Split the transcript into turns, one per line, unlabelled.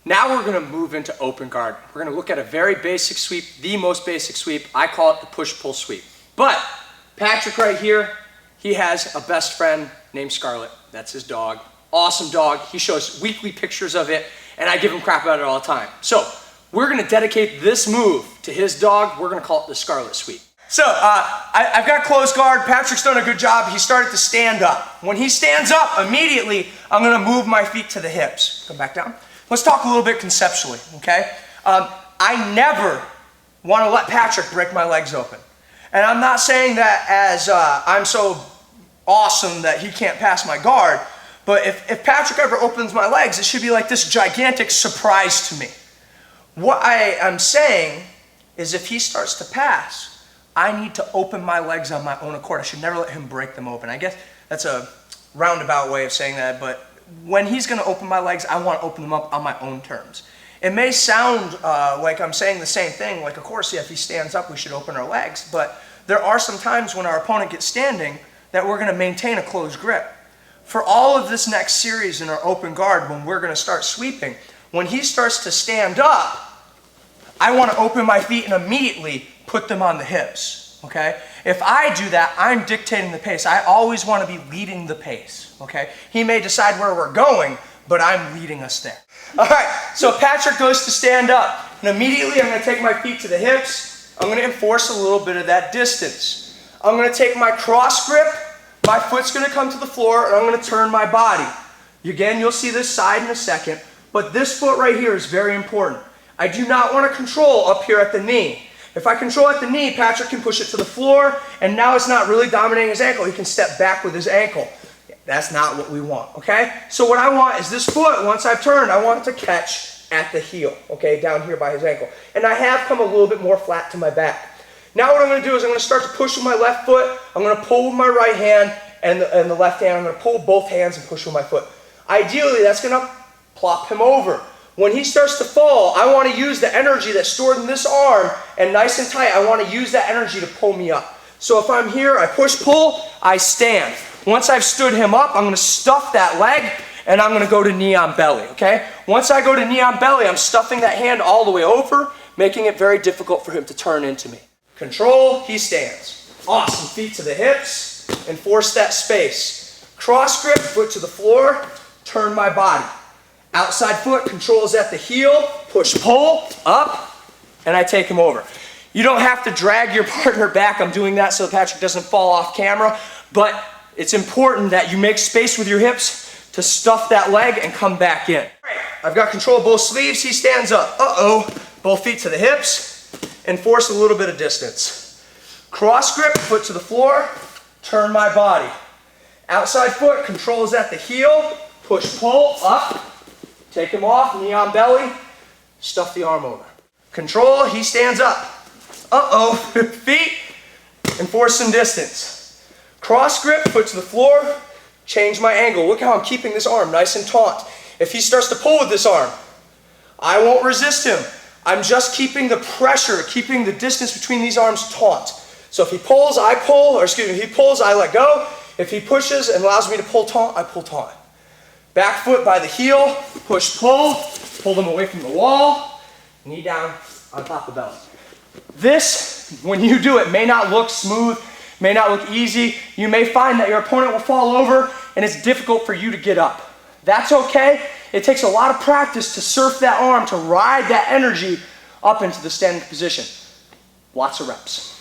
Now we're gonna move into open guard. We're gonna look at a very basic sweep, the most basic sweep. I call it the push-pull sweep. But Patrick right here, he has a best friend named Scarlett. That's his dog. Awesome dog. He shows weekly pictures of it, and I give him crap about it all the time. So we're gonna dedicate this move to his dog. We're gonna call it the Scarlett sweep. So I've got closed guard. Patrick's done a good job. He started to stand up. When he stands up, immediately I'm gonna move my feet to the hips. Come back down. Let's talk a little bit conceptually, okay? I never want to let Patrick break my legs open. And I'm not saying that as I'm so awesome that he can't pass my guard, but if Patrick ever opens my legs, it should be like this gigantic surprise to me. What I am saying is if he starts to pass, I need to open my legs on my own accord. I should never let him break them open. I guess that's a roundabout way of saying that, but when he's going to open my legs, I want to open them up on my own terms. It may sound like I'm saying the same thing, like of course, yeah, if he stands up, we should open our legs, but there are some times when our opponent gets standing that we're going to maintain a closed grip. For all of this next series in our open guard, when we're going to start sweeping, when he starts to stand up, I want to open my feet and immediately put them on the hips, okay? If I do that, I'm dictating the pace. I always want to be leading the pace, okay? He may decide where we're going, but I'm leading us there. All right, so Patrick goes to stand up, and immediately I'm going to take my feet to the hips. I'm going to enforce a little bit of that distance. I'm going to take my cross grip, my foot's going to come to the floor, and I'm going to turn my body. Again, you'll see this side in a second, but this foot right here is very important. I do not want to control up here at the knee. If I control at the knee, Patrick can push it to the floor, and now it's not really dominating his ankle. He can step back with his ankle. That's not what we want, okay? So what I want is this foot, once I've turned, I want it to catch at the heel, okay, down here by his ankle. And I have come a little bit more flat to my back. Now what I'm going to do is I'm going to start to push with my left foot. I'm going to pull with my right hand and the left hand. I'm going to pull both hands and push with my foot. Ideally, that's going to plop him over. When he starts to fall, I want to use the energy that's stored in this arm, and nice and tight, I want to use that energy to pull me up. So if I'm here, I push, pull, I stand. Once I've stood him up, I'm going to stuff that leg, and I'm going to go to knee on belly, okay? Once I go to knee on belly, I'm stuffing that hand all the way over, making it very difficult for him to turn into me. Control, he stands. Awesome, feet to the hips, enforce that space. Cross grip, foot to the floor, turn my body. Outside foot controls at the heel, push, pull, up, and I take him over. You don't have to drag your partner back. I'm doing that so Patrick doesn't fall off camera, but it's important that you make space with your hips to stuff that leg and come back in. I've got control of both sleeves. He stands up. Both feet to the hips, enforce a little bit of distance. Cross grip, foot to the floor, turn my body. Outside foot controls at the heel, push, pull, up. Take him off, knee on belly, stuff the arm over. Control, he stands up. Feet, enforce some distance. Cross grip, foot to the floor, change my angle. Look how I'm keeping this arm nice and taut. If he starts to pull with this arm, I won't resist him. I'm just keeping the pressure, keeping the distance between these arms taut. So if he pulls, I pull, or excuse me, if he pulls, I let go. If he pushes and allows me to pull taut, I pull taut. Back foot by the heel, push, pull them away from the wall, knee down on top of the belly. This, when you do it, may not look smooth, may not look easy. You may find that your opponent will fall over and it's difficult for you to get up. That's okay. It takes a lot of practice to surf that arm, to ride that energy up into the standing position. Lots of reps.